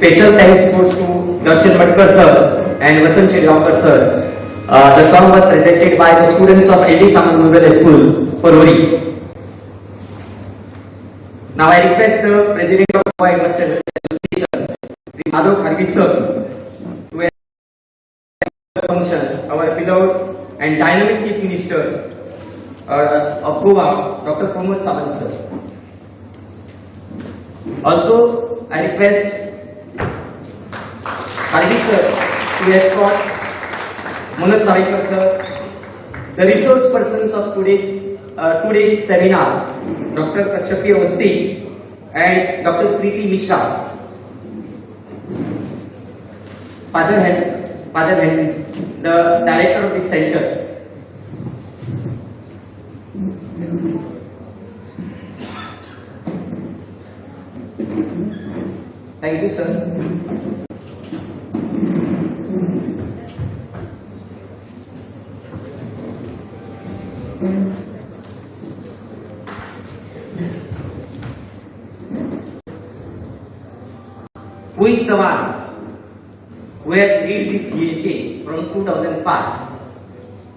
Special thanks goes to Darshan Matkar sir and Vasan Shirgaonkar sir. The song was presented by the students of LD Samand Rural School for Ori. Now I request the President of Goa Headmasters Association, Sri Madhav Kharvi sir, to the function, our beloved and dynamic Chief Minister of Goa, Dr. Pramod Sawant sir. Also, I request Kharvi sir to escort Manoj Savikar sir, the resource persons of today's seminar, Dr. Kashyapi Awasthi and Dr. Preeti Mishra. Father Henry, the director of this center. Thank you, sir. Who is the one who has led this CHA from 2005?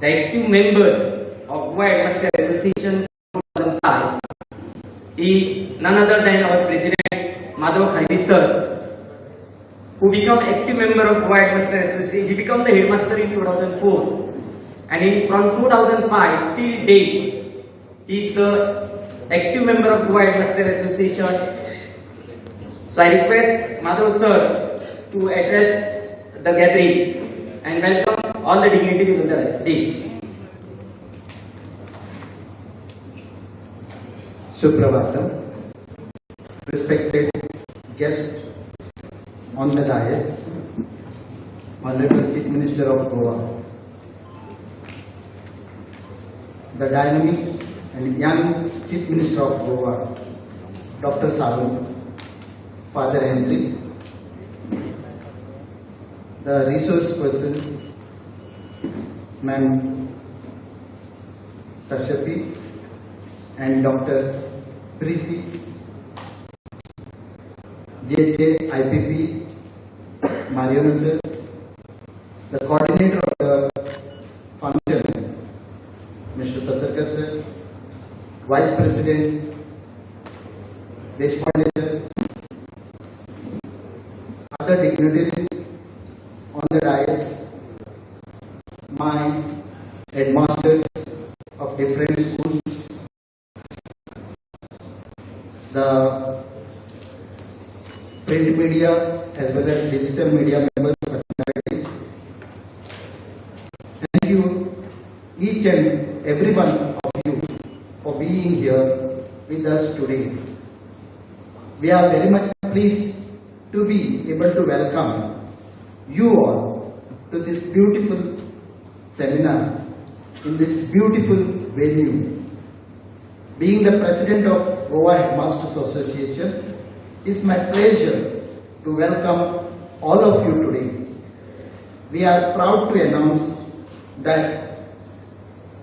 The active member of Goa Headmasters Association 2005 is none other than our President Madhav Kharvi sir, who became active member of Goa Headmasters Association. He became the headmaster in 2004, and from 2005 till date, he is the active member of Goa Headmasters Association. So I request Madhav sir to address the gathering and welcome all the dignitaries of the day. Supravatam, respected guests on the dais, Honorable Chief Minister of Goa, the dynamic and young Chief Minister of Goa, Dr. Sawant, Father Henry, the resource persons, Ma'am Kashyapi and Dr. Preeti, JJ, IPP, Mariano sir, the coordinator of the function, Mr. Satarkar sir, Vice President, Deshpande sir, other dignitaries on the dais, my headmasters of different schools, the print media as well as digital media members, personalities. Thank you each and every one of you for being here with us today. We are very much pleased to be able to welcome you all to this beautiful seminar in this beautiful venue. Being the President of Goa Headmasters Association, it's my pleasure to welcome all of you today. We are proud to announce that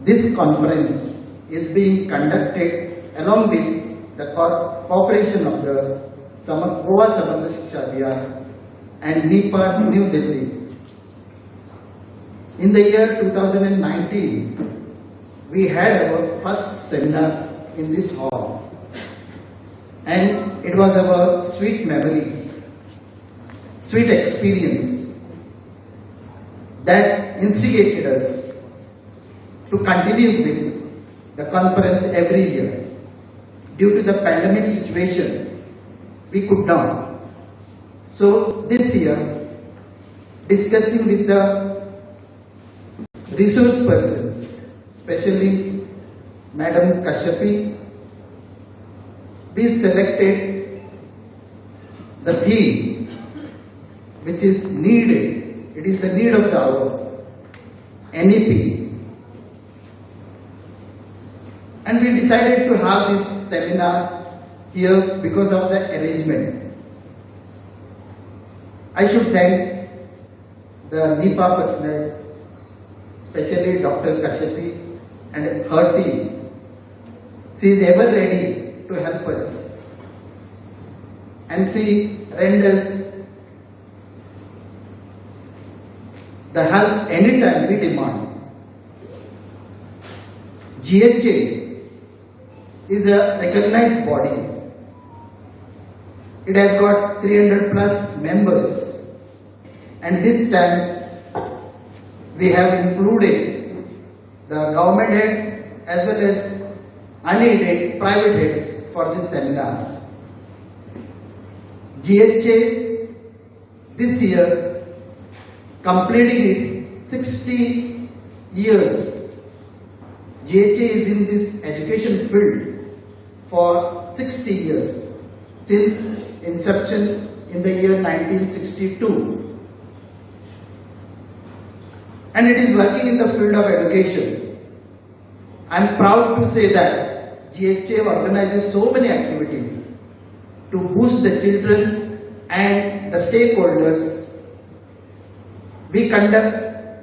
this conference is being conducted along with the cooperation of the Goa Samardha Shiksha Abhiyan and NIPA New Delhi. In the year 2019, we had our first seminar in this hall, and it was our sweet memory, sweet experience that instigated us to continue with the conference every year. Due to the pandemic situation, we could not. So this year, discussing with the resource persons, especially Madam Kashyapi, we selected the theme which is needed. It is the need of the hour, NEP. And we decided to have this seminar here because of the arrangement. I should thank the NIPA personnel, especially Dr. Kashyapi and her team. She is ever ready to help us, and she renders the help anytime we demand. GHA is a recognized body. It has got 300 plus members, and this time we have included the government heads as well as unaided private heads for this seminar. GHA this year completing its 60 years. GHA is in this education field for 60 years since inception in the year 1962, and it is working in the field of education. I am proud to say that GHA organizes so many activities to boost the children and the stakeholders. We conduct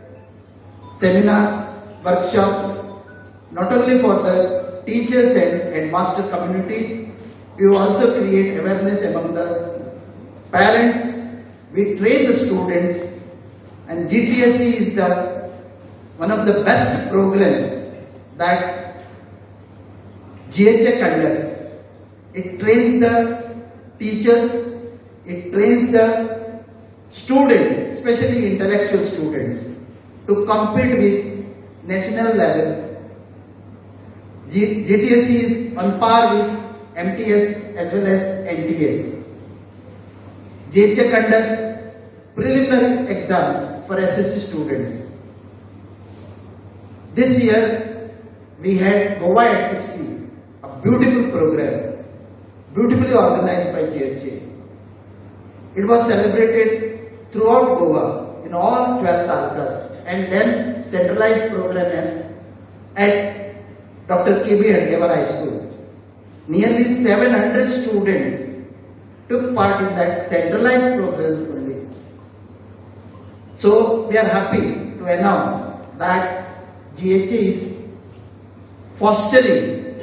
seminars, workshops, not only for the teachers and headmaster community, we also create awareness among the parents. We train the students, and GTSC is one of the best programs that GHA conducts. It trains the teachers, it trains the students, especially intellectual students, to compete with national level. GTSC is on par with MTS as well as NTS. GHA conducts preliminary exams for SSC students. This year we had Goa at 60, a beautiful program, beautifully organized by GHA. It was celebrated throughout Goa in all 12 talukas, and then centralized program at Dr. K.B. Handewar High School. Nearly 700 students took part in that centralized program only. So we are happy to announce that GHA is fostering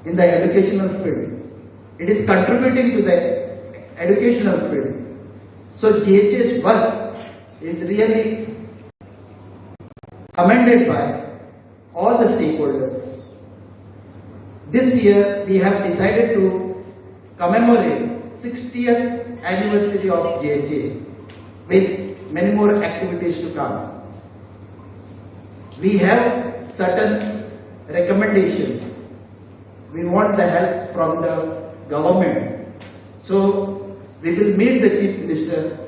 in the educational field. It is contributing to the educational field. So GHA's work is really commended by all the stakeholders. This year we have decided to commemorate 60th anniversary of GHA with many more activities to come. We have certain recommendations. We want the help from the government. So we will meet the Chief Minister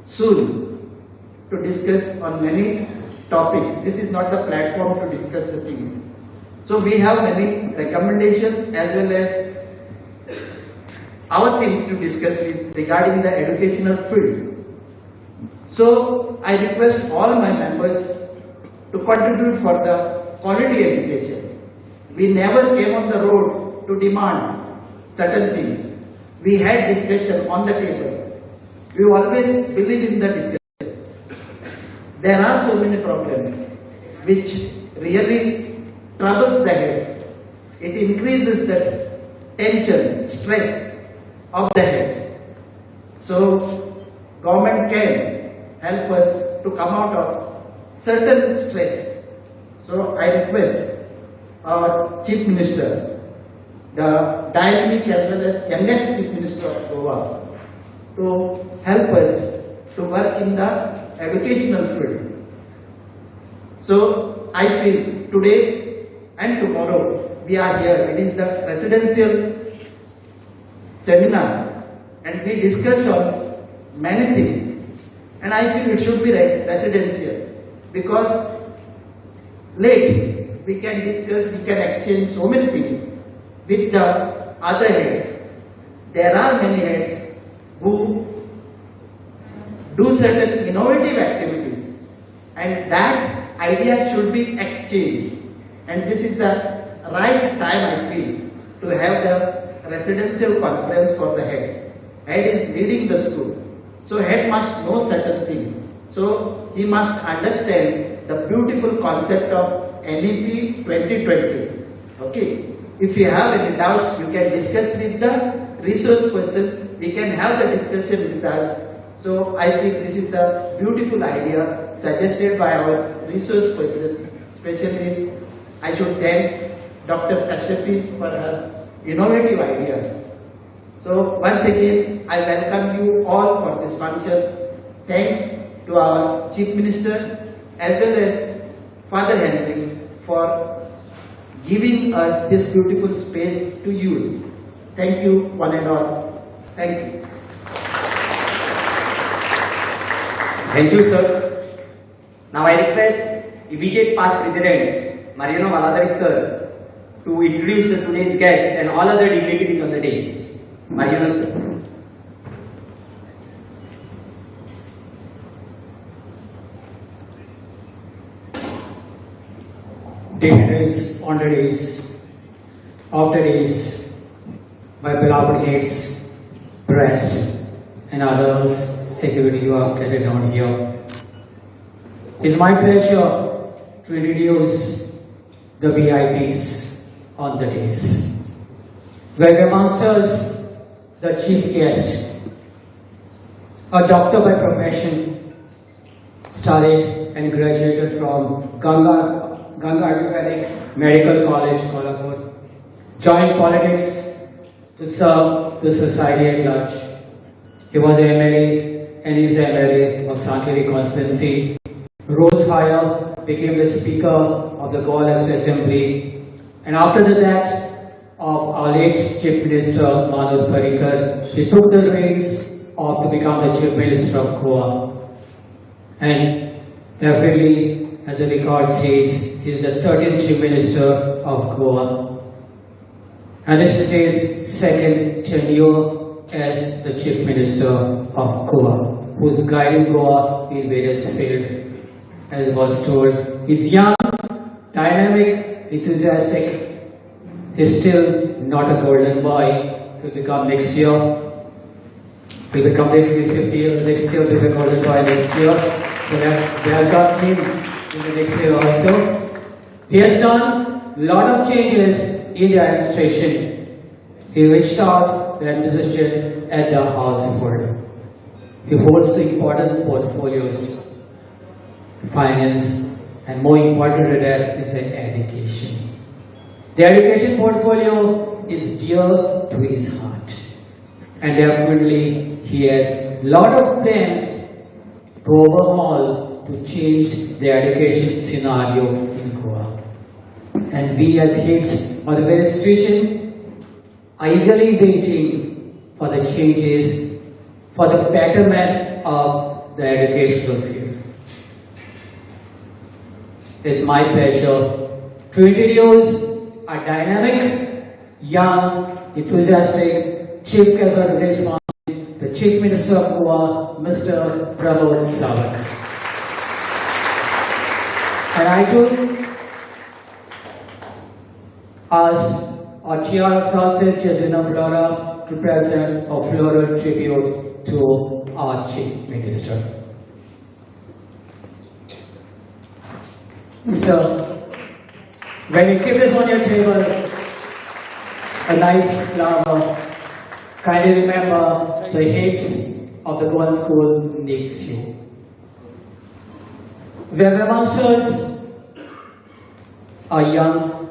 soon to discuss on many topics. This is not the platform to discuss the things. So we have many recommendations as well as our things to discuss with regarding the educational field. So I request all my members to contribute for the quality education. We never came on the road to demand certain things. We had discussion on the table. We always believe in the discussion. There are so many problems which really troubles the heads. It increases the tension, stress of the heads. So government can help us to come out of certain stress. So I request our Chief Minister, the dynamic as well as youngest Chief Minister of Goa, to help us to work in the educational field. So I feel today and tomorrow we are here. It is the residential seminar and we discuss on many things, and I feel it should be residential because late we can discuss, we can exchange so many things with the other heads. There are many heads who do certain innovative activities, and that idea should be exchanged. And this is the right time, I feel, to have the residential conference for the heads. Head is leading the school, so head must know certain things. So he must understand the beautiful concept of NEP 2020. Okay. If you have any doubts, you can discuss with the resource persons. We can have the discussion with us. So I think this is the beautiful idea suggested by our resource person. Especially, I should thank Dr. Kashyapi for her innovative ideas. So once again, I welcome you all for this function. Thanks to our Chief Minister as well as Father Henry for giving us this beautiful space to use. Thank you one and all. Thank you. Thank you, sir. Now I request immediate past President Mariano Valadari sir to introduce the today's guests and all other dignitaries on the dais. Mariano sir. Dignitaries, honoraries, authorities, my beloved aides, press, and others, security you are gathered down here. It's my pleasure to introduce the VIPs on the days. Where masters, the chief guest, a doctor by profession, studied and graduated from Ganga Ayurvedic Medical College, Kolhapur, joined politics to serve the society at large. He was MLA and is MLA of Sankeri constituency, rose higher, became the Speaker of the Goa Assembly, and after the death of our late Chief Minister Manoj Parrikar, he took the reins to become the Chief Minister of Goa. And definitely, as the record says, he is the 13th Chief Minister of Goa. And this is his second tenure as the Chief Minister of Goa, who is guiding Goa in various fields. As was told, he's young, dynamic, enthusiastic. He's still not a golden boy. He'll become next year. He'll be completing his 50 years next year. He'll be a golden boy next year. So we have got him in the next year also. He has done a lot of changes in the administration. He reached out the administration at the household. He holds the important portfolios, finance, and more important than that is the education. The education portfolio is dear to his heart. And definitely he has a lot of plans to overhaul, to change the education scenario in Goa. And we as heads of the administration are eagerly waiting for the changes, for the betterment of the educational field. It's my pleasure to introduce a dynamic, young, enthusiastic Chief Guest of today's function, the Chief Minister of Goa, Mr. Pramod Sawant. And I do ask our Chair of Sunset, Jazina Flora, to present a floral tribute to our Chief Minister. So, when you keep this on your table, a nice flower, kindly remember the heads of the Goan school needs you. The masters are young,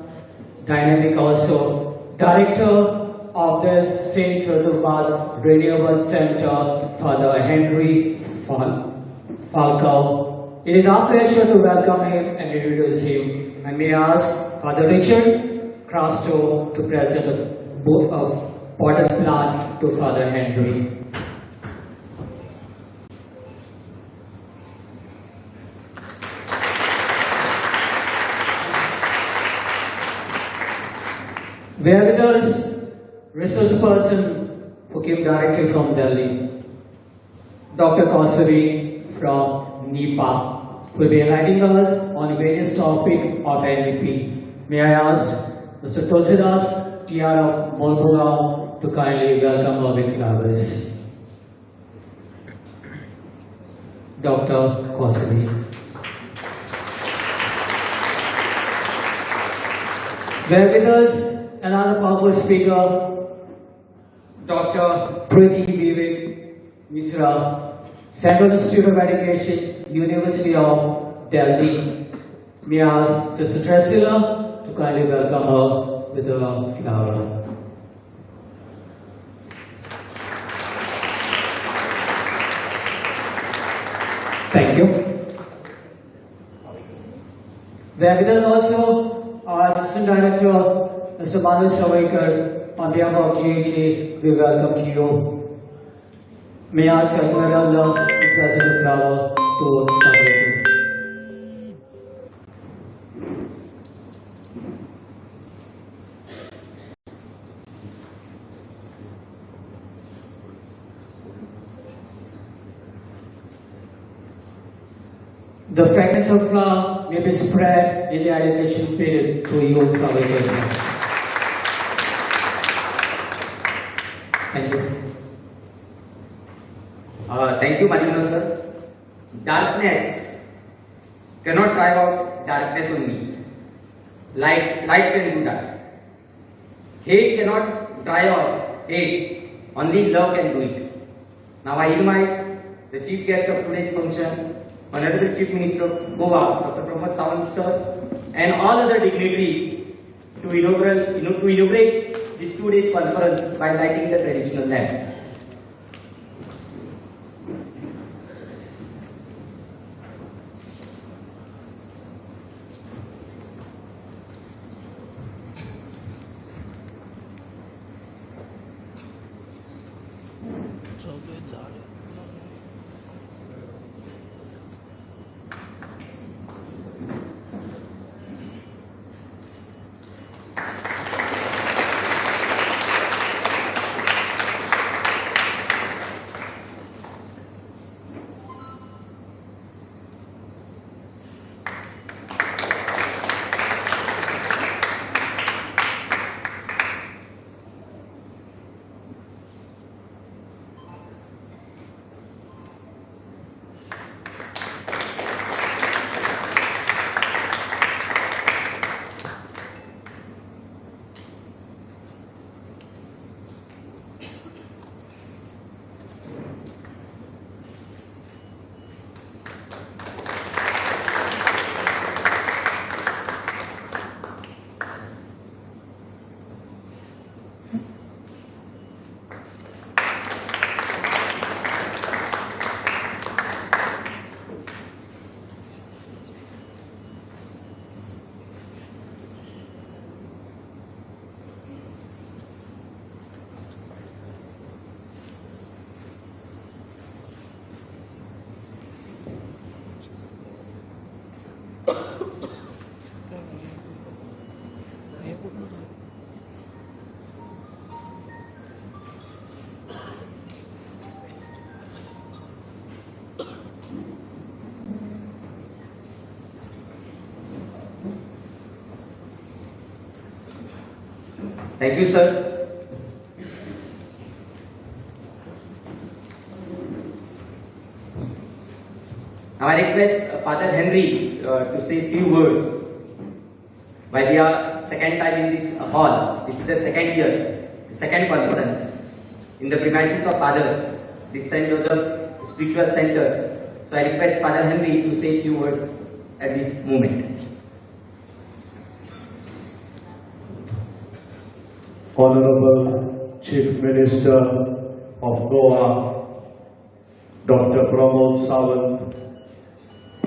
dynamic also. Director of the St. Joseph's Renewable Center, Father Henry Falcao. It is our pleasure to welcome him and introduce him. And may I ask Father Richard Crasto to present a potted plant to Father Henry. We have with us resource person who came directly from Delhi, Dr. Kausari from NEPA, who will be enlightening us on various topics of NEP. May I ask Mr. Tulsidas, TR of Molbura, to kindly welcome our with flowers. Dr. Kausari. We have with us another powerful speaker, Dr. Prudent Mishra, Central Institute of Education, University of Delhi. May I ask Sister Tressila to kindly welcome her with a flower. Thank you. We have with us also our Assistant Director, Mr. Manu Savaikar, on behalf of GHA, we welcome to you. May I ask Ajmarallah to present the flower to Savaikar. The fragrance of flower may be spread in the education field through your Savaikar. Thank you. Thank you, Marino sir. Darkness cannot drive out darkness only. Light can do that. Hate cannot drive out hate. Only love can do it. Now I invite the chief guest of today's function, Honorable Chief Minister of Goa, Dr. Pramod Sawant sir, and all other dignitaries to inaugurate this 2 days conference by lighting the traditional lamp. Thank you, sir. Now I request Father Henry to say a few words. While we are second time in this hall, this is the second year, the second conference in the premises of Fathers, this St. Joseph Spiritual Center. So I request Father Henry to say a few words at this moment. Honorable Chief Minister of Goa, Dr. Pramod Sawant,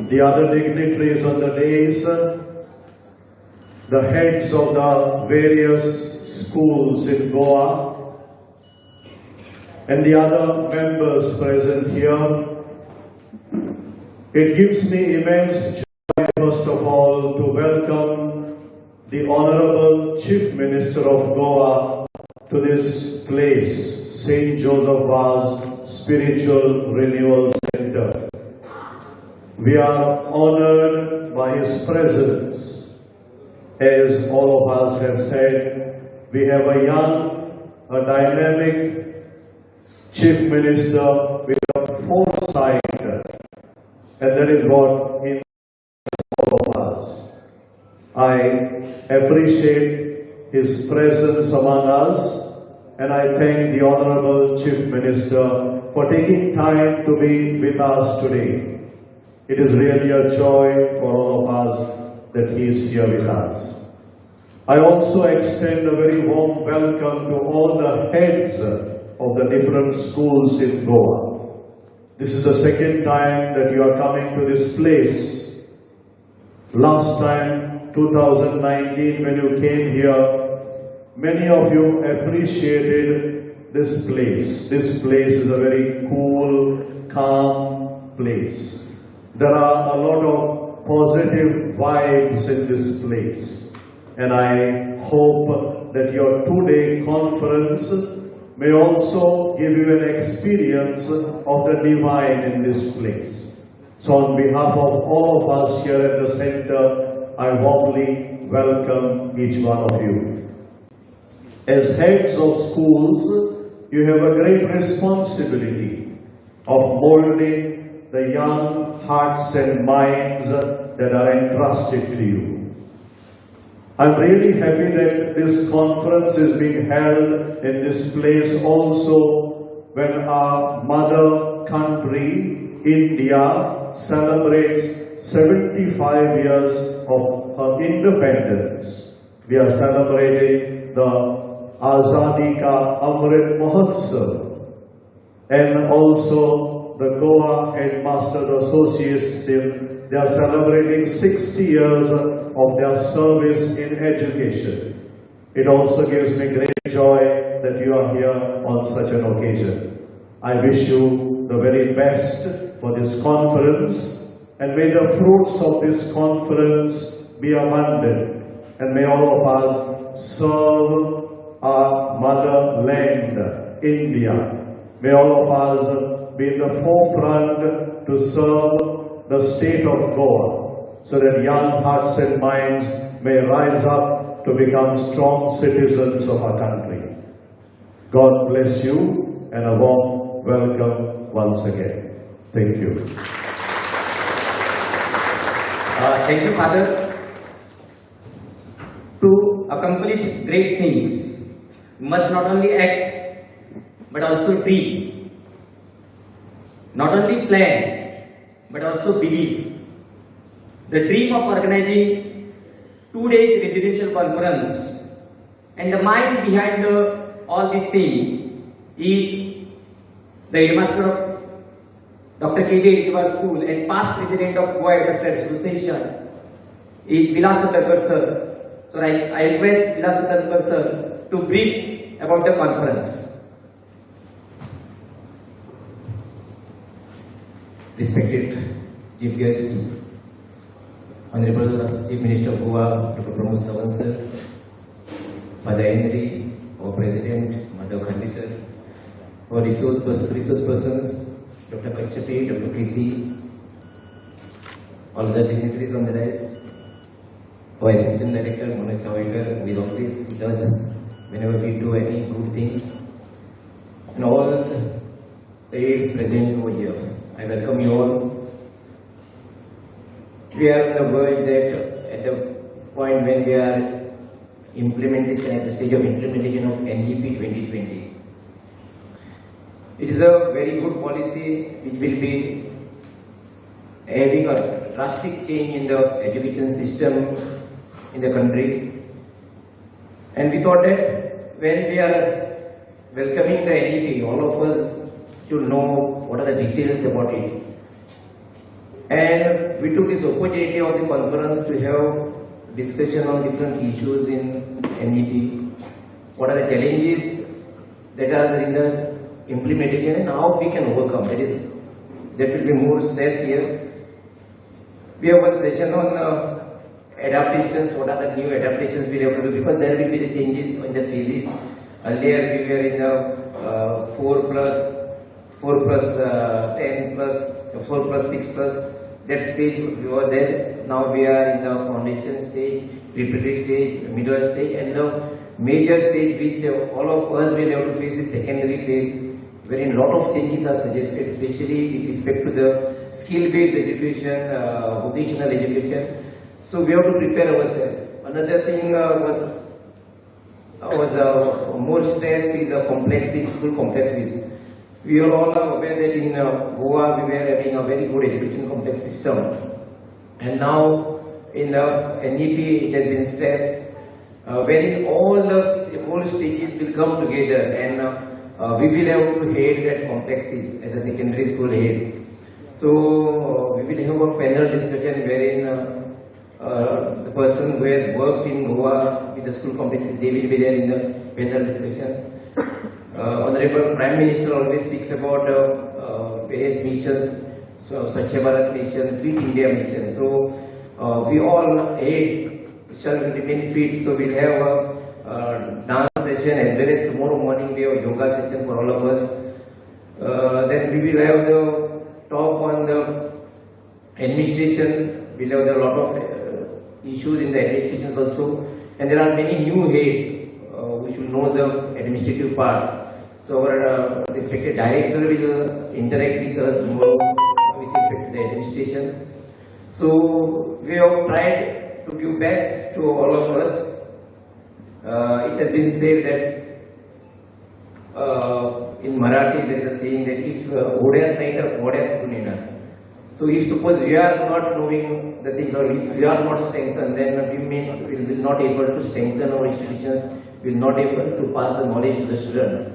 the other dignitaries on the dais, the heads of the various schools in Goa, and the other members present here. It gives me immense joy, first of all, to welcome the Honorable Chief Minister of Goa to this place, St. Joseph Vaz Spiritual Renewal Center. We are honored by his presence. As all of us have said, we have a young, a dynamic Chief Minister with a foresight, and that is what he all of us. I appreciate his presence among us, and I thank the Honorable Chief Minister for taking time to be with us today. It is really a joy for all of us that he is here with us. I also extend a very warm welcome to all the heads of the different schools in Goa. This is the second time that you are coming to this place. Last time, 2019, when you came here, many of you appreciated this place. This place is a very cool, calm place. There are a lot of positive vibes in this place. And I hope that your two-day conference may also give you an experience of the divine in this place. So on behalf of all of us here at the center, I warmly welcome each one of you. As heads of schools, you have a great responsibility of molding the young hearts and minds that are entrusted to you. I'm really happy that this conference is being held in this place also when our mother country, India, celebrates 75 years of her independence. We are celebrating the Azadi Ka Amrit Mahotsav, and also the Goa Headmasters Association. They are celebrating 60 years of their service in education. It also gives me great joy that you are here on such an occasion. I wish you the very best for this conference, and may the fruits of this conference be abundant, and may all of us serve our motherland, India. May all of us be in the forefront to serve the state of Goa, so that young hearts and minds may rise up to become strong citizens of our country. God bless you, and a warm welcome once again. Thank you. Thank you, Father. To accomplish great things, we must not only act, but also dream. Not only plan, but also believe. The dream of organizing 2 days residential conference and the mind behind all this thing is the headmaster of Dr. K.B. Edgewar School and past president of Goa Headmasters Association is Vilas Sadarkar sir. So I request Vilas Sadarkar sir to brief about the conference. Respected Chief Guest, Honorable Chief Minister of Goa, Dr. Pramod Sawant sir, Father Henry, our President, Madhav Khandi sir, our resource persons, Dr. Kachapi, Dr. Preeti, all the dignitaries on the dais, our Assistant Director, Manoj Sawaikar, who is always with us whenever we do any good things, and all the aides present over here. I welcome you all. We are in the world that at the point when we are implementing, at the stage of implementation of NEP 2020. It is a very good policy which will be having a drastic change in the education system in the country. And we thought that when we are welcoming the NEP, all of us should know what are the details about it. And we took this opportunity of the conference to have discussion on different issues in NEP. What are the challenges that are in the implementation and how we can overcome. That will be more stressed here. We have one session on adaptations. What are the new adaptations we have to do, because there will be the changes in the phases. Earlier we were in the 4 plus 10 plus 4 plus 6 plus. That stage we were there. Now we are in the foundation stage, preparatory stage, middle stage, and the major stage which all of us will have to face is secondary phase, wherein a lot of changes are suggested, especially with respect to the skill-based education, vocational education. So we have to prepare ourselves. Another thing was more stressed is the complexities, school complexes. We are all aware that in Goa we were having a very good education complex system, and now in the NEP it has been stressed, wherein all the whole stages will come together, and we will have to head that complexes as a secondary school heads. So we will have a panel discussion wherein the person who has worked in Goa with the school complexes, they will be there in the panel discussion. Honorable Prime Minister always speaks about various missions, so Swachh Bharat mission, Fit India mission. So we all aids shall remain fit. So we'll have a dance session as well as tomorrow morning we have a yoga session for all of us. Then we will have the talk on the administration. We'll have a lot of issues in the administration also, and there are many new heads which will know the administrative parts. So our respected director will interact with us more with respect to the administration. So we have tried to give best to all of us. It has been said that in Marathi there is a saying that if Odyat nahi तर Odyat कुणी येणार. So if suppose we are not knowing the things, or if we are not strengthened, then we will not able to strengthen our institutions, we will not able to pass the knowledge to the students.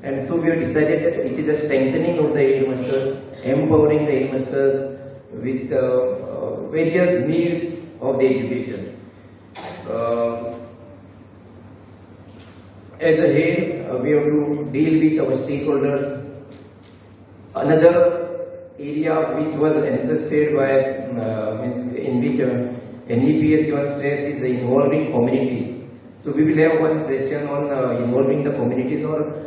And so we have decided that it is a strengthening of the headmasters, empowering the headmasters with various needs of the education. As a head, we have to deal with our stakeholders. Another area which was interested by, in which NEP has given stress is the involving communities. So we will have one session on involving the communities, or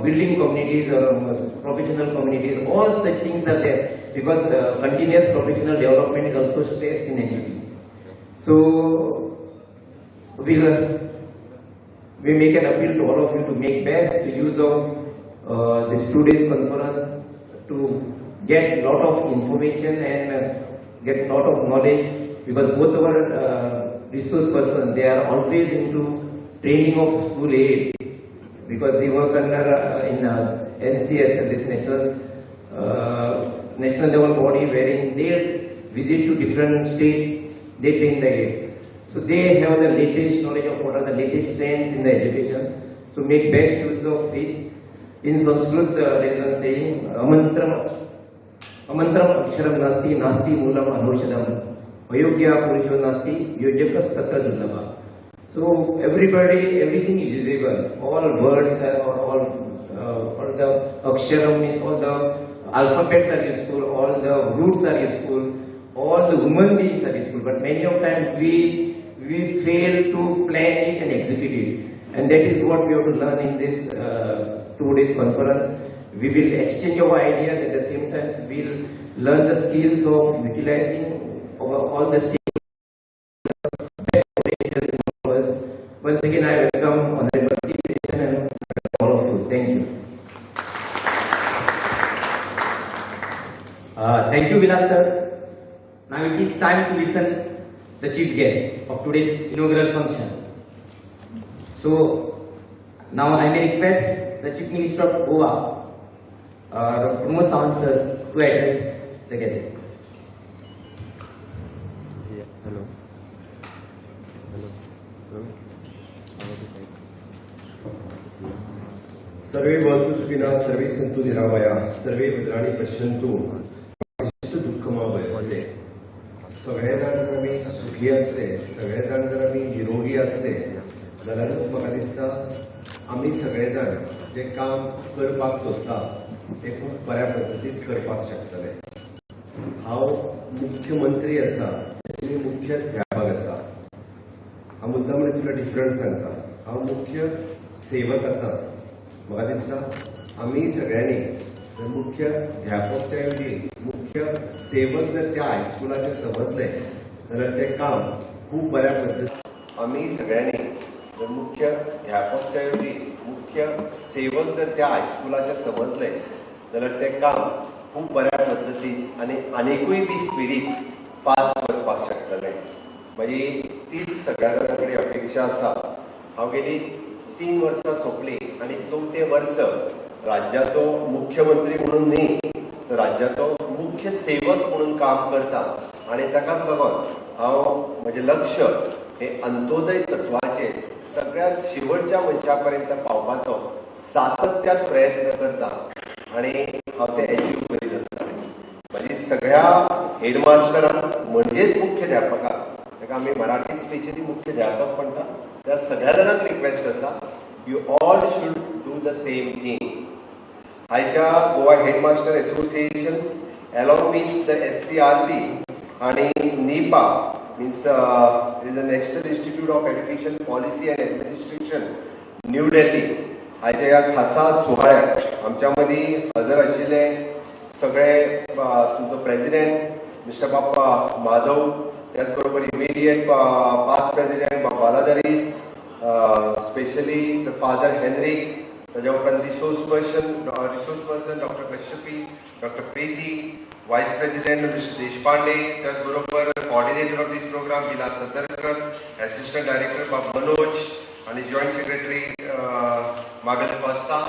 building communities, or professional communities. All such things are there because continuous professional development is also stressed in NEP. So we make an appeal to all of you to make best use of this today's conference to get a lot of information and get a lot of knowledge, because both our resource persons, they are always into training of school aides, because they work under in NCS, this national level body, wherein they visit to different states, they train the aides. So they have the latest knowledge of what are the latest trends in the education. So make best use of it. In Sanskrit, there is a saying, Amantram aksharam nasti nasti moolam anoshadam ayogya purucho nasti yojyakas tatra dullabha. So everything is usable. All words all the aksharam means all the alphabets are useful, all the roots are useful, all the human beings are useful. But many of times we fail to plan it and execute it, and that is what we have to learn in this 2 days conference. We will exchange our ideas, at the same time we will learn the skills of utilizing all the best potentials in all of us. Once again, I welcome Honorable Chief and all of you. Thank you. Thank you, Vilas sir. Now it is time to listen the chief guest of today's inaugural function. So now I may request the Chief Minister of Goa, Dr. Pramod Sawant sir, to address the gathering. Hello. सर्वे भवन्तु सुखिनः, सर्वे सन्तु निरामयाः, सर्वे भद्राणि पश्यन्तु मा दुःखमावहते. सगळे जाण जर आमी सुखी असले, सगळे जाण जर आमी निरोगी असले, जाल्यारूच म्हाका दिसता आमी सगळे जाण जे काम करपाक सोदता ते खूब बऱ्या पद्दतीन करपाक शकतले. हांव मुख्यमंत्री आसा, तुमी मुख्याध्यापक आसा. हांव मुद्दाम तुका डिफरंट सांगता. हांव मुख्य सेवक आसा. म्हाका दिसता आमी सगळ्यांनी जर मुख्य अध्यापक ऐवजी मुख्य सेवक जर त्या हायस्कुलाचे समजले जाल्यार ते काम खूब बऱ्या पद्दतीन. आमी सगळ्यांनी जर मुख्य अध्यापक ऐवजी मुख्य सेवक जर त्या हायस्कुलाचे समजले जाल्यार ते काम खूब बऱ्या पद्दतीन आनीकूय बी स्पिडीक फास्ट वचपाक शकतले. म्हाजी तीच सगळ्या जाणां कडेन अपेक्षा आसा. हांव गेली 3 वर्सां सोंपली आनी 4थें वर्स राज्याचो मुख्यमंत्री म्हणून न्ही तर राज्याचो मुख्य सेवक म्हणून काम करता आणि ताकाच लागून हांव म्हजें लक्ष हे अंत्योदय तत्वाचेर सगळ्यात शेवटच्या मनशापर्यंत पावपाचो सातत्यान प्रयत्न करता आणि हांव ते अचीव करीत आसता. म्हाजी सगळ्या हेडमास्टरांक म्हणजेच मुख्याध्यापकांक, ताका आमी मराठी स्पेशली मुख्याध्यापक म्हणटा, त्या सगळ्या जाणांक रिक्वेस्ट आसा, you all should do the same thing. आयच्या Goa headmaster associations along with the SCRB आणि NIPA means it is the National Institute of Education Policy and Administration, new Delhi. आयच्या ह्या खासा सुवाळ्याक आमच्या मदीं हजर आशिल्ले सगळे तुमचो प्रेसिडेंट मिस्टर बाप्पा माधव, त्याच बरोबर इमिडिएट पास्ट प्रेसिडेंट बालादारीस, स्पेशली द फादर हेनरिक, ताज्या उपरांत resource person doctor Kashyapi, doctor Preeti, vice president mister Deshpande, त्याच बरोबर coordinator of this program Vilas Satarkar, assistant director बाब मनोज आणि जॉइंट सेक्रेटरी मागल कोस्ता.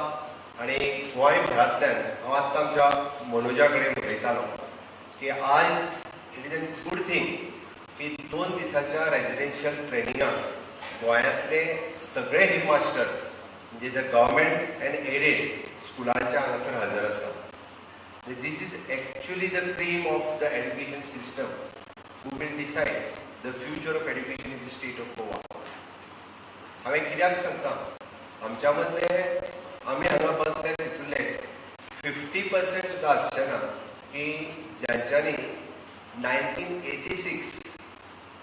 आणि गोंयभरांतल्यान हांव आतां आमच्या मनोजा कडेन उलयतालो की आज it is a good thing की 2 दिसाच्या रेजिडेन्शियल ट्रेनिंगाक गोंयांतले सगळे हेडमास्टर्स म्हणजे द गव्हर्मेंट अँड एडेड स्कुलांच्या हांगासर हजर आसा. This is actually the cream of the education system who will decide the future of education in the state of Goa. हांवें कित्याक सांगता, आमच्या मदले आमी हांगा बसले तितूंतले 50% सुद्दां आसचेना की ज्यांच्यांनी 1986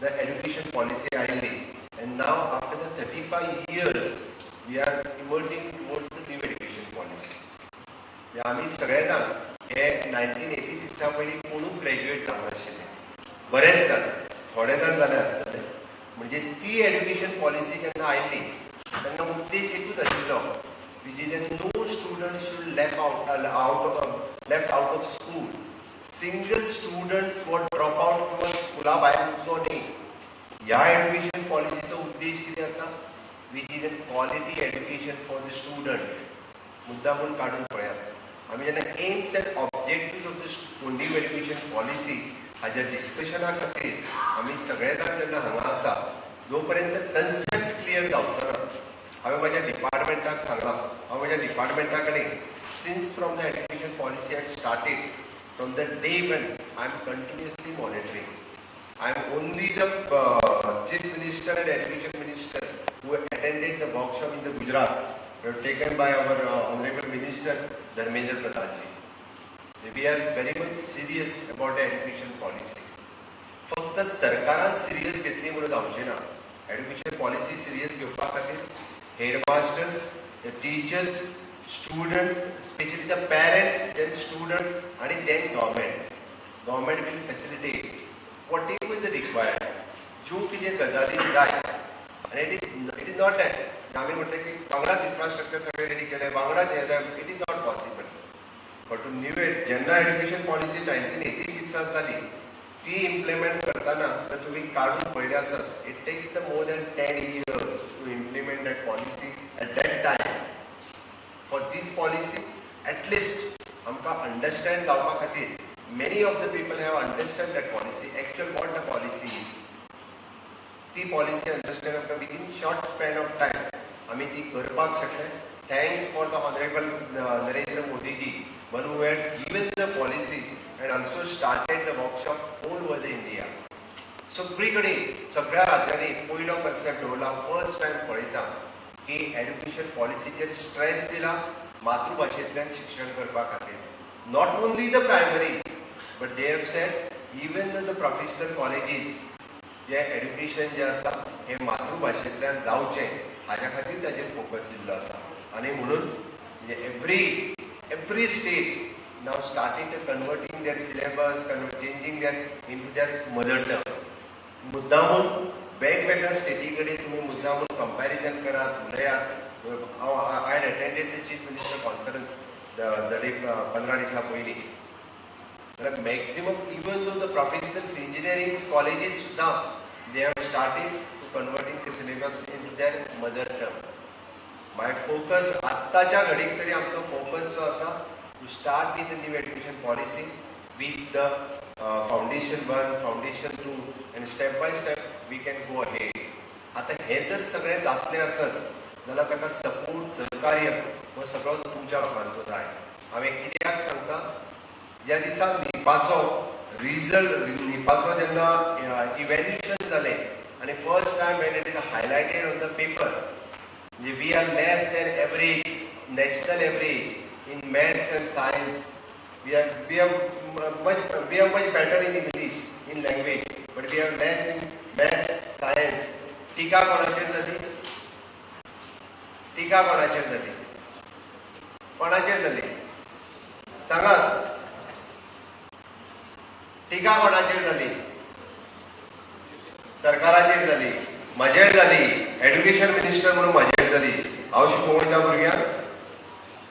the education policy आयिल्ली, and now after the 35 years we are emerging towards the new education policy. आमी सगळे जाण हे 1986 पयलीं कोणूच ग्रॅज्युएट जावंक नाशिल्ले, बरेच जाण, थोडे जाण जाले आसतले. म्हणजे ती एड्युकेशन पॉलिसी जेन्ना आयिल्ली तेन्ना उद्देश एकूच आशिल्लो की जे no student should left out of school. Single students वो ड्रॉप आउट किंवा स्कुला भायर वचचो न्ही. ह्या एड्युकेशन पॉलिसीचो उद्देश कितें आसा, which is a quality education for the student. मुद्दामून काडून पळयात. आमी जेन्ना AIIMS and objectives of the new education policy हाज्या डिस्कशना खातीर आमी सगळे जाण जेन्ना हांगा आसा, जो पर्यंत कन्सेप्ट क्लियर जावचो ना, हांवें म्हाज्या डिपार्टमेंटाक सांगलां, हांव म्हाज्या डिपार्टमेंटा कडेन since from the education policy had started from the day when I am continuously monitoring. I am only the Chief Minister and Education Minister who attended the workshop in the Gujarat taken by our Honorable Minister Dharmendra Pradhanji. We are very much serious about the education policy. फक्त सरकारान serious घेतली म्हणून जावचें ना. Education policy serious घेवपा खातीर headmasters, the teachers, students, specially the parents, then students आणि then government will facilitate whatever the required. ज्यो कितें गजाली जाय, आनी इट इज नॉट दॅट आमी म्हणटा की वांगडाच इन्फ्रास्ट्रक्चर सगळें रेडी केलें, वांगडाच हें जाय, it is not possible. But new जेन्ना एड्युकेशन पॉलिसी 1986 जाली, ती इम्प्लिमेंट करताना जर तुम्ही काढून पळयले आसत, it takes the more than 10 years to implement that policy at that time. For this policy at least आमकां अंडरस्टँड जावपा खातीर many of the people have understand that policy, actual what the policy is. ती policy understand आमकां within short span of time आमी ती करपाक शकले. Thanks for the honourable Narendra Modiji one who had given the policy and also started the workshop all over the India. सगळीकडे सगळ्या राज्यांनी पयलो कन्सेप्ट दवरला, फर्स्ट टायम पळयता की एड्युकेशन पॉलिसीचेर स्ट्रेस दिला मातृभाशेंतल्यान शिक्षण करपा खातीर. Not only the primary but they have said even the professional colleges जे एड्युकेशन जे आसा हे मातृभाशेंतल्यान जावचें हाज्या खातीर ताचेर फोकस दिल्लो आसा. आनी म्हणून every state now started converting their syllabus, changing their into their mother tongue. मुद्दामून वेगवेगळ्या स्टेटी कडेन तुम्ही मुद्दामून कंपॅरिजन करात, उलयात. I had attended the chief minister conference the day 15 दिसां पयलीं. जाल्यार maximum even though the professional engineering colleges सुद्दां they have started to converting the syllabus into their mother tongue. My focus आत्ताच्या घडीक तरी आमचो फोकस जो आसा to start with new education policy with the foundation 1, foundation 2 and step by step we can go ahead. आता हे जर सगळें जातलें आसत जाल्यार ताका सपोर्ट सहकार्य हो सगळो तुमच्या लोकांचो जाय. हांवें कित्याक सांगता, ज्या दिसा निपाचो रिजल्ट निपाचो जेन्ना इव्हॅल्युएशन जालें आनी first time when it is highlighted on the paper, म्हणजे we are less than average, national average in maths and science. we are much better in English, in language, but we are less in maths, science. टीका कोणाचेर जाली? टीका कोणाचेर जाली? कोणाचेर जाली? सांगात. टीका कोणाचेर जाली? सरकाराचेर जाली, म्हजेर जाली, एड्युकेशन मिनिस्टर म्हणून म्हजेर जाली. हांव शिकोवंक वयता भुरग्यांक,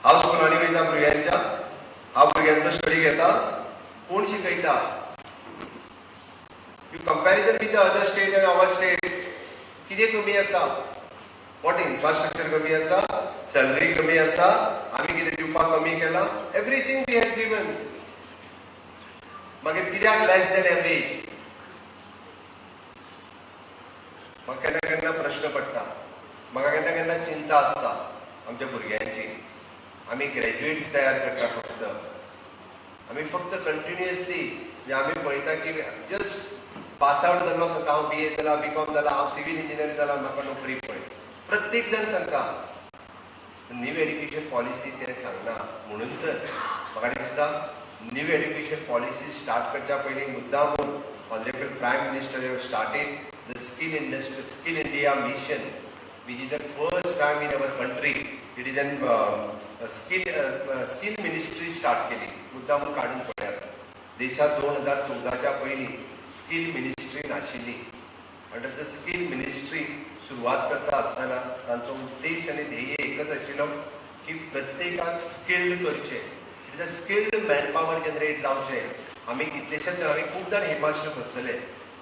हांव स्कुलांनी वयता भुरग्यांच्या, हांव भुरग्यांचो स्टडी घेता, कोण शिकयता? You comparison with the other state and our state, कितें कमी आसा? वॉट इन्फ्रास्ट्रक्चर कमी आसा, सॅलरी कमी आसा, आमी कितें दिवपाक कमी केला? Everything we have given. मागीर कित्याक लेस दॅन एवरेज? म्हाका केन्ना केन्ना प्रश्न पडटा, म्हाका केन्ना केन्ना चिंता आसता आमच्या भुरग्यांची. आमी ग्रॅज्युएट्स तयार करता, फक्त कंटिन्युअसली म्हणजे आमी पळयता की जस्ट पास आउट जालो सांगता हांव BA जाला, BCom जाला, हांव सिव्हिल इंजिनियर जाला, म्हाका नोकरी पळय. प्रत्येक जण सांगता. न्यू एड्युकेशन पॉलिसी ते सांगना. म्हणून तर म्हाका दिसता न्यू एड्युकेशन पॉलिसी स्टार्ट करच्या पयलीं मुद्दामून honourable prime minister have started the skill India mission, which is the first time in our country. It is an skill ministry start केली. मुद्दामून काढून पळयात. देशात 2014च्या पयलीं स्किल मिनिस्ट्री नाशिल्ली. अंडर द स्किल मिनिस्ट्री सुरवात करता आसतना तांचो उद्देश आनी ध्येय एकच आशिल्लो की प्रत्येकाक स्किल्ड करचें. It is a skilled man power generate जावचें. आमी कितलेशेच आमी खूब जाण हेमास्टर्स आसतले,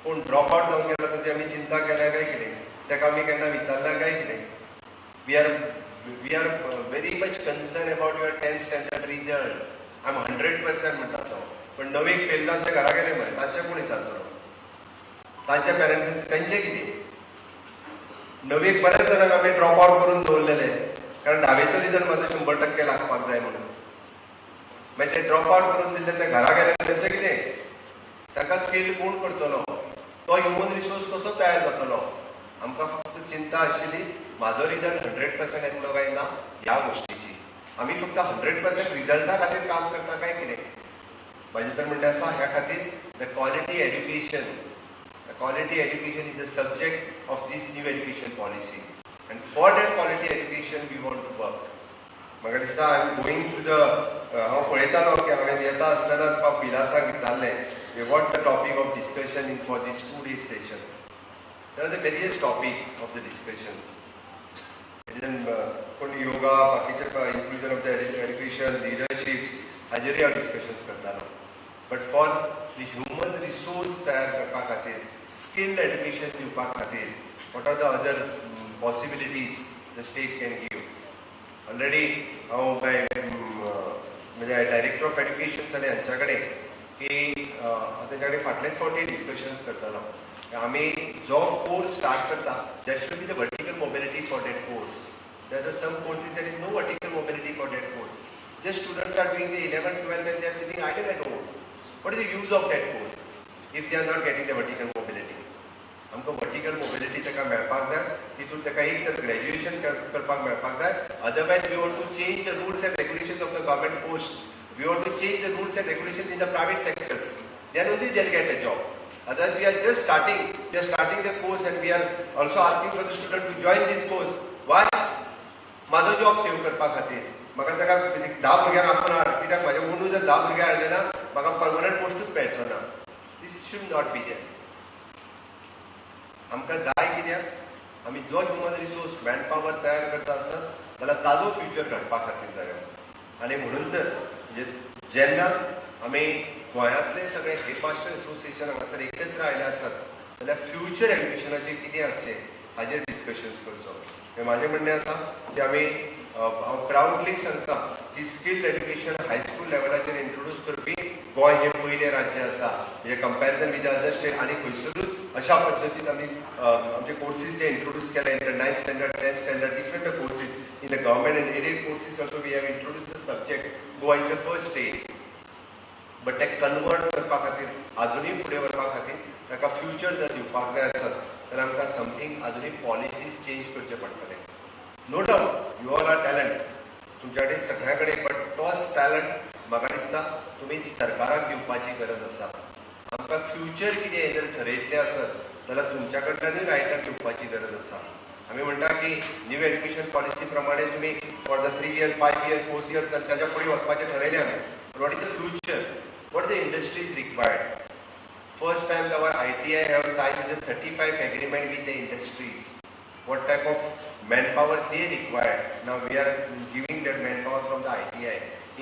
पूण ड्रॉप आउट जावन गेला ताची आमी चिंता केल्या काय कितें? ताका आमी केन्ना विचारल्या काय कितें? We are very much concern about your 10th standard result. I am 100% म्हणटा तो, पण नवेक फेल जावन ते घरा गेले मरे, तांचे कोण विचारतलो? तांच्या पेरंट्स तेंचे कितें? नवेक बरेच जाणांक आमी ड्रॉप आउट करून दवरलेले, कारण 10वेचो रिजल्ट म्हाजो 100% लागपाक जाय म्हणून. मागीर ते ड्रॉप आउट करून दिले, ते घरा गेले, तेंचे कितें? ताका स्किल्ड कोण करतलो? तो ह्युमन रिसोर्स कसो तयार जातलो? आमकां फक्त चिंता आशिल्ली म्हाजो रिजल्ट 100% येतलो काय ना ह्या गोष्टीची. आमी फक्त 100% रिजल्टा खातीर काम करता काय कितें? म्हाजें तर म्हणणें आसा ह्या खातीर the quality education is the subject of this new education policy, and for that quality education we want to work. म्हाका दिसता I am going through the हांव पळयतालो की हांवें येता आसतना तुका पिलासाक विचारलें we what the topic of discussion in for this 2 days session. There are the various topic of the discussions. कोण योगा, बाकीचे inclusion of the education, leaderships, हाजेरूय हांव डिस्कशन्स करतालो. But for the human resource तयार करपा खातीर, स्किल्ड एड्युकेशन दिवपा खातीर, what are the other possibilities the state can give? Already हांव म्हणजे डायरेक्टर ऑफ एड्युकेशन जालें हांच्या कडेन की तांच्या कडेन फाटलेच फावटी डिस्कशन्स करतालो. आमी जो कोर्स स्टार्ट करता that should be the vertical mobility for that course. There are some courses there is no vertical mobility for that course. Just students are doing the 11th, 12th and they are sitting idle at home. What is the use of that course if they are not getting the vertical mobility? आमकां vertical mobility ताका मेळपाक जाय. तितून ताका एक तर graduation करपाक मेळपाक जाय. Otherwise we want to change the rules and regulations of the government post. We want to change the rules and regulations in the private sectors. Then only they'll get a job. Otherwise, we are just starting. We are starting the course and we are also asking for the student to join this course. Why? माझो job save करपा खातीर. म्हाका ताका 10 भुरग्यांक आसना, कित्याक म्हाज्या वांगडा जर 10 भुरगे आयले ना म्हाका परमनंट पोस्टूच मेळचो ना. दीस शूड नॉट बी देयर. आमकां जाय कित्याक आमी जो ह्युमन रिसोर्स मॅन पॉवर तयार करता आसत जाल्यार ताजो फ्युचर घडपा खातीर जाय. आनी म्हणून तर जेन्ना आमी गोंयांतले सगळे हेडमास्टर असोसिएशन हांगासर एकत्र आयले आसात जाल्यार फ्युचर एड्युकेशनाचें कितें आसचें हाजेर डिस्कशन्स करचो. माझे म्हणणे आसा की आमी हांव प्राउडली सांगता की स्किल्ड एड्युकेशन हायस्कूल लेवलाचेर इंट्रोड्यूस करपी गोंय हे पयलें राज्य आसा. म्हणजे कंपॅरिजन विथ अदर स्टेट आनी खंयसरूच अशा पद्दतीन आमी आमचे कोर्सीस जे इंट्रोड्यूस केले in the 9th standard, 10th standard, different courses in the government and aided courses also we have introduced the subject Goa in the first stage. But ते convert करपा खातीर अजुनूय फुडें व्हरपा खातीर ताका फ्युचर जर दिवपाक जाय आसत तर आमकां समथींग अजुनूय पॉलिसीज चेंज करचे पडटले. No doubt you all are talent, तुमच्या कडेन सगळ्या कडेन, बट तोच टॅलंट म्हाका दिसता तुमी सरकाराक दिवपाची गरज आसा. आमकां फ्युचर कितें जर ठरयतलें आसत जाल्यार तुमच्या कडल्यानूय रायटाक दिवपाची गरज आसा. आमी म्हणटा की न्यू एड्युकेशन पॉलिसी प्रमाणे तुमी for the 3 years, 5 years, 4 years आनी ताच्या फुडें वचपाचें ठरयलें आमी. What is the future? What the industry is required? First time our ITI have signed the 35 agreement with the industries. What type of manpower they require? Now we are giving that manpower from the ITI.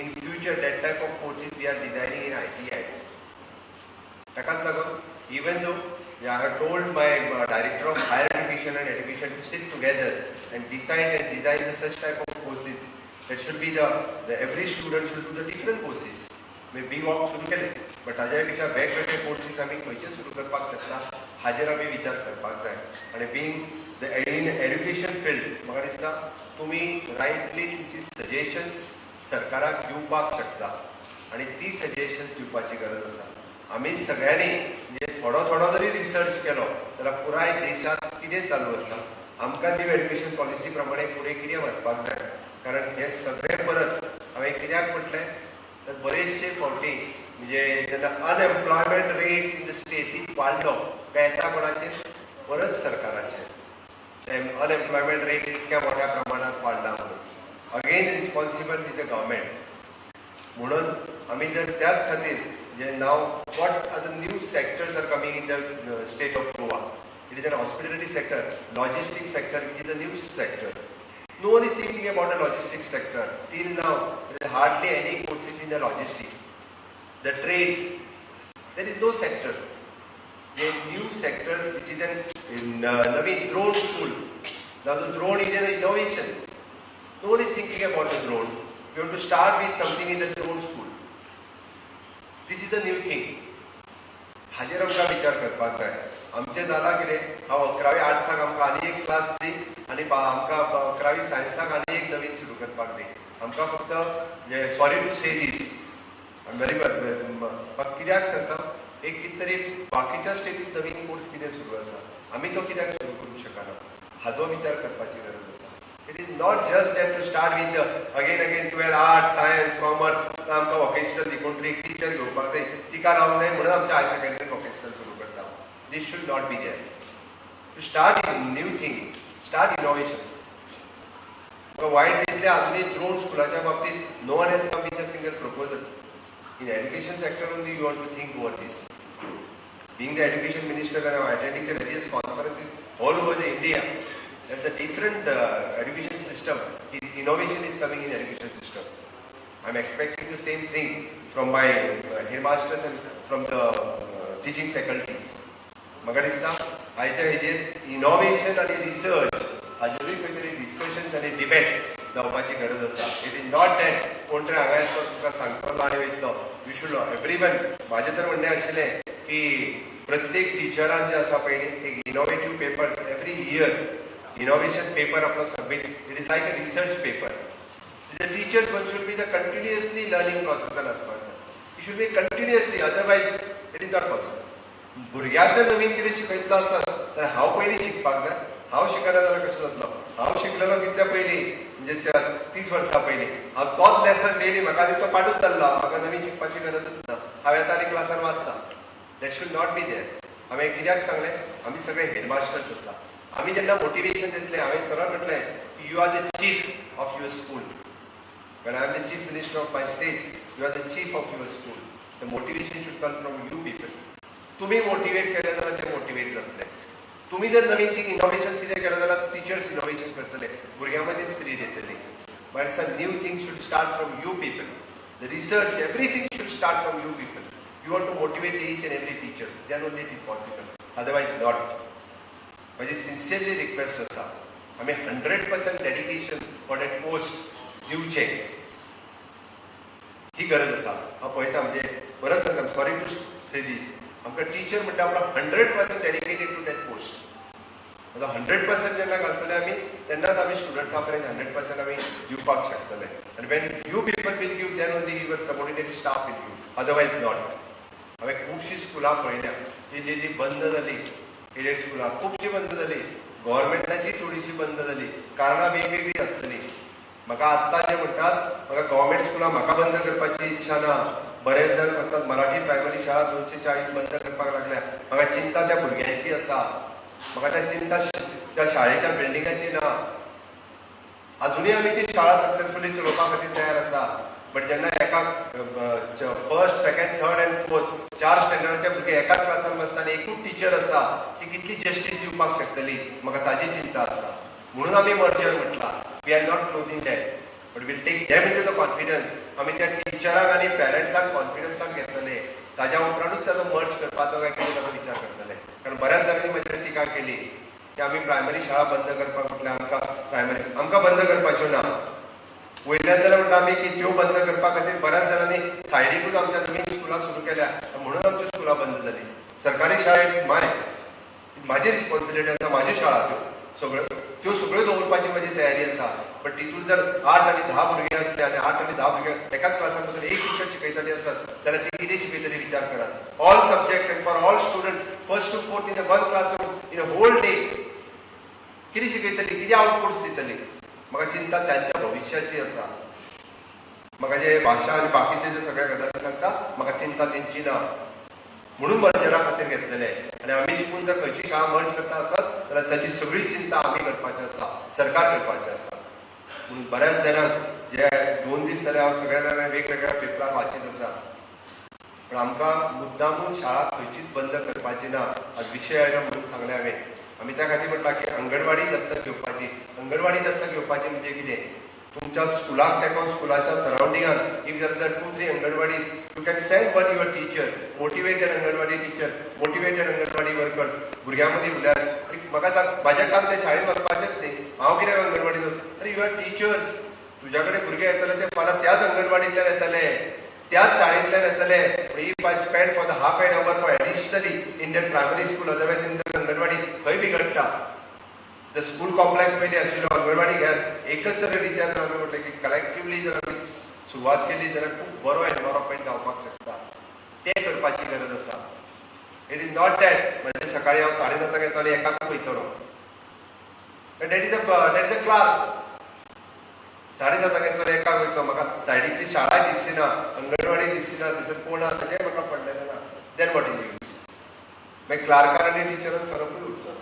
In future, that type of courses we are designing in ITIs. Takas lagun, even though I have told my director of higher education and education to sit together and decide and design such type of courses. That should be the every student should do the different courses. मी B voc सुरू केले, but हाज्या पेक्षा वेगवेगळे courses आमी खंयचे सुरू करपाक शकता हाजेर आमी विचार करपाक जाय. आनी being the in education field म्हाका दिसता तुमी रायटली तुमची सजेशन्स सरकाराक दिवपाक शकता आनी ती सजेशन्स दिवपाची गरज आसा. आमी सगळ्यांनी म्हणजे थोडो थोडो जरी रिसर्च केलो जाल्यार पुराय देशांत कितें चालू आसा, आमकां न्यू एड्युकेशन पॉलिसी प्रमाणे फुडें कितें वचपाक जाय. कारण हे सगळें परत हांवें कित्याक म्हटलें तर बरेचशे फावटी म्हणजे जेन्ना अनएम्प्लॉयमेंट रेट्स इन द स्टेटीत वाडलो काय येता कोणाचेर? परत सरकाराचेर. अनएम्प्लॉयमेंट रेट इतक्या मोठ्या प्रमाणात वाडला म्हणून again responsible with the government. म्हणून आमी जर त्याच खातीर जे नाव what are the new sectors are coming in the state of Goa. It is an hospitality sector, logistics sector, it is a new sector. No one is thinking about the logistics sector. Till now, there is hardly any courses in the logistics. The trades, there is no sector. The new sectors, which is in Navi drone school. Now the drone is an innovation. No one is thinking about the drone. You have to start with something in the drone school. This is a new thing. हाजेर आमकां विचार करपाक जाय. आमचें जाला कितें, हांव 11वी आर्ट्साक आमकां आनी एक क्लास दी आनी आमकां 11वी सायन्साक आनी एक नवीन सुरू करपाक दी. आमकां फक्त जे सॉरी टू से दीस व्हेरी कित्याक सांगता एक कितें तरी बाकीच्या स्टेटींत नवीन कोर्स कितें सुरू आसा आमी तो कित्याक सुरू करूंक शकना हाचो विचार करपाची गरज आसा. It is not just that to start with again 12 arts, science, commerce आमकां वोकेशनल दी कोण तरी एक टिचर घेवपाक जाय तिका लावंक जाय म्हणून आमच्या हायर सेकंडरी वोकेशनल सुरू करता. This should not be there. To start new things, start innovations. वायट दिसलें अजुनूय ड्रोन स्कुलाच्या बाबतीत no one has come with a single proposal. In education sector only you want to think over this. Being the education minister and I'm attending the various conferences all over the India, that the different education system, innovation is coming in education system. I'm expecting the same thing from my headmasters and from the teaching faculties. म्हाका दिसता आयच्या हेजेर innovation आनी research हाजेरूय खंय तरी discussions आनी debate जावपाची गरज आसा. इट इज नॉट दॅट कोण तरी हांगा येतलो तुका सांगतलो आनी वयतलो. You should everyone. म्हाजें तर म्हणणें आशिल्लें की प्रत्येक टिचरान जे आसा पळय एक innovative papers every year innovation paper आपलो submit. It is like a research paper. The teachers one should be the continuously learning प्रोसेसान आसपाक जाय. You should be continuously, otherwise it is not possible. भुरग्याक जर नवीन कितें शिकयतलो आसत जाल्यार हांव पयलीं शिकपाक जाय. हांव शिकना जाल्यार कशें जातलो? हांव शिकलेलो कितल्या पयलीं म्हणजे 30 वर्सां पयलीं. हांव तोच लेसन डेली म्हाका तो पाडूच जाल्लो. म्हाका नवीन शिकपाची गरजूच ना. हांव येता आनी क्लासान वाचता. That should not be there. हांवें कित्याक सांगलें आमी सगळे हेडमास्टर्स आसा. आमी जेन्ना मोटिवेशन दितलें हांवें सरळ म्हटलें की you are the chief of your school. When I am the chief minister of my state, you are the chief of your school. The motivation should come from you people. तुम्ही motivate केले जाल्यार ते motivate जातले. तुम्ही जर नवीन thing innovation कितें केलें जाल्यार टीचर्स इनोव्हेशन करतले, भुरग्यां मदीं स्पिरीट येतली. But it's a new thing should start from you people. The research everything should start from you people. You want to motivate each and every teacher, then only it is possible, otherwise not. माझी sincerely request आसा आमी 100% dedication for that post दिवचे ही गरज आसा. हांव पळयता म्हणजे बरोच सांगता सॉरी टू से दीस आमकां टीचर म्हणटा आपलो 100% डेडिकेटेड टू दॅट पोस्ट. आता 100% जेन्ना घालतले आमी तेन्नाच आमी स्टुडंट्सां पर्यंत 100% आमी दिवपाक शकतले. आनी when you people will give then only your subordinate staff will give otherwise not. हांवें खुबशीं स्कुलां पळयल्या जी बंद जाली एडेड स्कुलां खुबशीं बंद जाली गव्हर्मेंटाची थोडीशी बंद जाली कारणां वेगवेगळी आसतली. म्हाका आत्तां जे म्हणटात म्हाका गव्हर्मेंट स्कुलां म्हाका बंद करपाची इच्छा ना. बरेच जाण सांगतात मराठी प्रायमरी शाळा 240 बंद करपाक लागल्या. म्हाका चिंता त्या भुरग्यांची आसा. म्हाका त्या चिंता त्या शाळेच्या बिल्डिंगाची ना. अजुनूय आमी ती शाळा सक्सेसफुली चलोवपा खातीर तयार आसा. बट जेन्ना एका first second third and fourth 4 स्टँडर्डाचे भुरगे एकाच क्लासान बसता आनी एकूच टीचर आसा ती कितली जस्टीस दिवपाक शकतली म्हाका ताजी चिंता आसा. म्हणून आमी मर्जर म्हटला. We are not closing that but will take them into the confidence. आमी त्या टिचरांक आनी पेरंट्सांक कॉन्फिडन्सान घेतले. ताज्या उपरांतूच ताजो मर्ज करपाचो काय कितें ताजो विचार करतले. कारण बऱ्याच जाणांनी म्हजेर टिका केली की आमी प्रायमरी शाळा बंद करपाक म्हटल्यार आमकां बंद करपाच्यो ना. वयल्यान जाल्यार म्हणटा आमी की त्यो बंद करपा खातीर बऱ्याच जाणांनी सायडीकूच आमच्या नवीन स्कुलां सुरू केल्या म्हणून आमच्यो स्कुलां बंद जाली. सरकारी शाळेंत म्हाजी रिस्पॉन्सिबिलिटी आसा. म्हाज्यो शाळा त्यो सगळ्यो दवरपाची म्हजी तयारी आसा. बट तितून जर 8 आनी 10 भुरगे आसले आनी 8 आनी 10 भुरगे एकाच क्लासान बसून एक टिचर शिकयताली आसत जाल्यार ती कितें शिकयतली विचार करात. All subject and for all student first to fourth in one classroom in a whole day कितें शिकयतली कितें आउटपुट्स दितली. म्हाका चिंता त्यांच्या भविष्याची आसा. म्हाका जे भाशा आनी बाकीचे जे सगळ्या गजाली सांगता म्हाका चिंता तेंची ना. म्हणून मर्जरा खातीर घेतलेले. आनी आमी शिकून जर खंयची शाळा मर्ज करता आसत जाल्यार ताची सगळी चिंता आमी करपाची आसा सरकार करपाचें आसा. म्हणून बऱ्याच जाणांक जे 2 दीस जाले हांव सगळ्या जाणांक वेगवेगळ्या पेपरार वाचीत आसा. पण आमकां मुद्दामून शाळा खंयचीच बंद करपाची ना. आज विशय आयलो म्हणून सांगलें हांवें. आमी त्या खातीर म्हटलां की अंगणवाडी दत्तक घेवपाची. अंगणवाडी दत्तक घेवपाची म्हणजे कितें तुमच्या स्कुलाक तेकोन स्कुलाच्या सरावंडिंगान इफ जर 2-3 anganwadis you can send one your teacher motivated anganwadi teacher motivated anganwadi workers भुरग्यां मदीं उल्यात. म्हाका सांग म्हाजें काम ते शाळेंत वचपाचेंच न्ही. हांव कित्याक अंगणवाडीत वचूं. अरे युअर टीचर्स तुज्या कडेन भुरगे येतले ते फाल्यां त्याच अंगणवाडींतल्यान येतले त्याच शाळेंतल्यान येतले. If I spend for the half an our for additionally in that primary school otherwise in that anganwadi खंय बिगडटा. द स्कूल कॉम्प्लेक्स पयलीं आशिल्लो अंगणवाडी घेयात एकच जर रितीन आमी म्हटलें की कलेक्टिवली जर आमी सुरवात केली जाल्यार खूब बरो एनवायरमेंट जावपाक शकता. तें करपाची गरज आसा. इट इज नॉट दॅट म्हणजे सकाळी हांव 7:30 येतलो आनी एकाक वयतलो. दॅट इज अ क्लास 7:30 येतलो एकाक वयतलो. म्हाका सायडीची शाळा दिसची ना अंगणवाडी दिसची ना थंयसर कोण आसा तेजें म्हाका पडलेलें ना. देन वॉट इज यूज मागीर क्लार्कान आनी टिचरान फरकूच उरचो.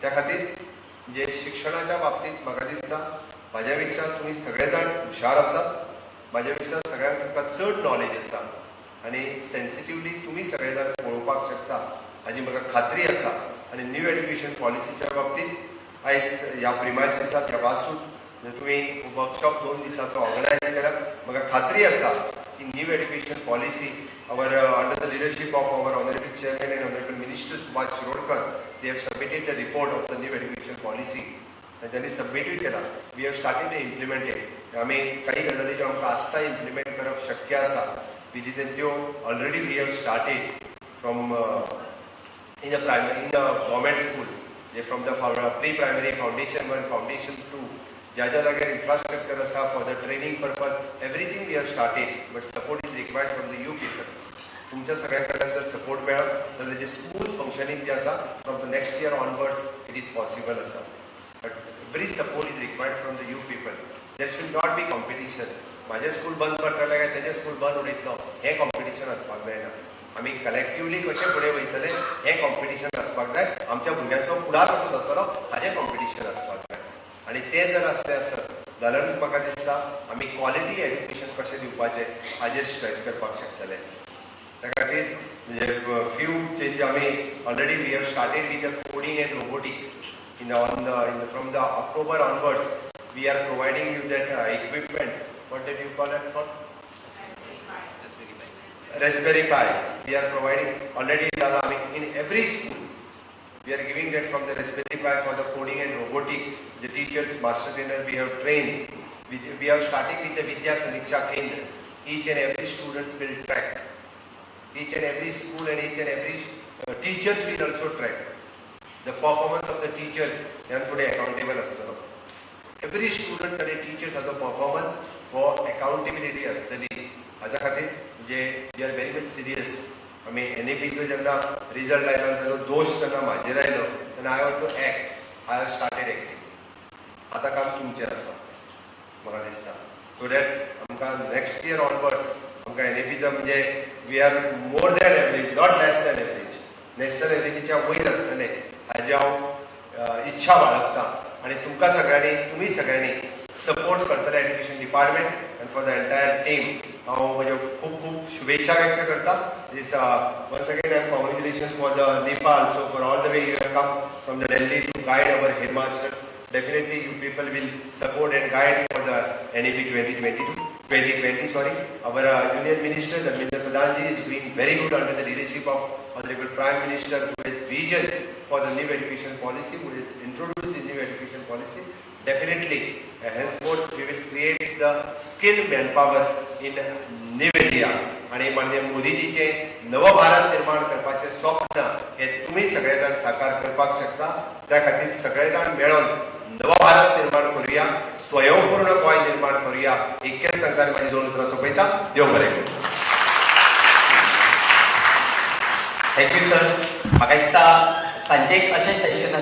त्या खातीर म्हणजे शिक्षणाच्या बाबतींत म्हाका दिसता म्हाज्या पेक्षा तुमी सगळे जाण हुशार आसात. म्हाज्या पेक्षा सगळ्यांक तुमकां चड नॉलेज आसा आनी सेन्सिटिवली तुमी सगळे जाण पळोवपाक शकता हाजी म्हाका खात्री आसा. आनी न्यू एड्युकेशन पॉलिसीच्या बाबतींत आयज ह्या प्रिमायसिसांत ह्या वासून तुमी वर्कशॉप 2 दिसांचो ऑर्गनायज केला. म्हाका खात्री आसा की new education policy our under the leadership of our honorable chairman and honorable minister Subhash Shirodkar, they have submitted the report of the new education policy and then is submitted kela. We have started to implement it. आमी काही गजाली ज्यो आमकां आत्तां implement करप शक्य आसा विजिन त्यो already we have started from in a government school जे from the pre primary foundation 1 foundation 2 ज्या जाग्यार इन्फ्रास्ट्रक्चर आसा for the training purpose everything we have started but support is required from the you people. तुमच्या सगळ्यां कडल्यान जर support मेळत जाल्यार तेजें स्कूल फंक्शनींग जें आसा from the next year onwards it is possible आसा. But every support is required from the you people. There should not be competition. म्हाजें स्कूल बंद करतले काय तेजें स्कूल बंद उडयतलो हें कॉम्पिटिशन आसपाक जायना. आमी कलेक्टिवली कशें फुडें वयतले हें कॉम्पिटिशन आसपाक जाय. आमच्या भुरग्यांचो फुडार कसो जातलो हाजें कॉम्पिटिशन आसपाक जाय. आनी तें जर आसलें आसत जाल्यारूच म्हाका दिसता आमी क्वॉलिटी एड्युकेशन कशें दिवपाचें हाजेर स्ट्रेस करपाक शकतले. त्या खातीर म्हणजे फ्यू चेंज आमी already we have started with the coding and robotic from the October onwards we are providing you that equipment what did you call it for Raspberry Pi. We are providing already in every school. We are giving that from the Raspberry Pi for the coding and robotic. The teachers, master trainer we have trained. We have started with the Vidya Samiksha Kendra. Each and every student will track. Each and every school and each and every teachers will also track. The performance of the teachers and for the accountable asthana. Every student and a teacher has a performance for accountability asthana. Aja khate, we are very much serious. आम्ही NAP जेन्ना result आयलो ताजो दोश जेन्ना म्हाजेर आयलो तेन्ना I want to act. I have started acting. आतां काम तुमचें आसा म्हाका दिसता. सो दॅट आमकां नेक्स्ट इयर ऑनवर्ड्स आमकां NAPचा म्हणजे we are more than average, not less than average. National एवरेजीच्या वयर आसतले हाजी हांव इच्छा बाळगता आनी तुमकां सगळ्यांनी, तुमी सगळ्यांनी सपोर्ट करतले education department and for the entire team. हांव म्हज्यो खूब खूब शुभेच्छा व्यक्त करता. This once again I am congratulations for the NEPA also for all the way you have come from the Delhi to guide our headmaster. Definitely you people will support and guide for the NEP 2020. Our Union Minister Dharmendra Pradhan ji is doing very good under the leadership of Honorable Prime Minister, who has vision for the new education policy, who has introduced the new education policy. Definitely, henceforth we will create the skilled manpower in new India. आणि माननीय मोदीजीचे नव भारत निर्माण करपाचे स्वप्न हे तुम्ही सगळे जाण साकार करपाक शकता. त्या खातीर सगळे जाण मेळून नव भारत निर्माण करूया, स्वयंपूर्ण गोंय निर्माण करूया. इतकेच सांगताना माझी दोन उतरां सोंपयता. देव बरें करूं. Thank you sir. म्हाका दिसता सांजे अशें सेशन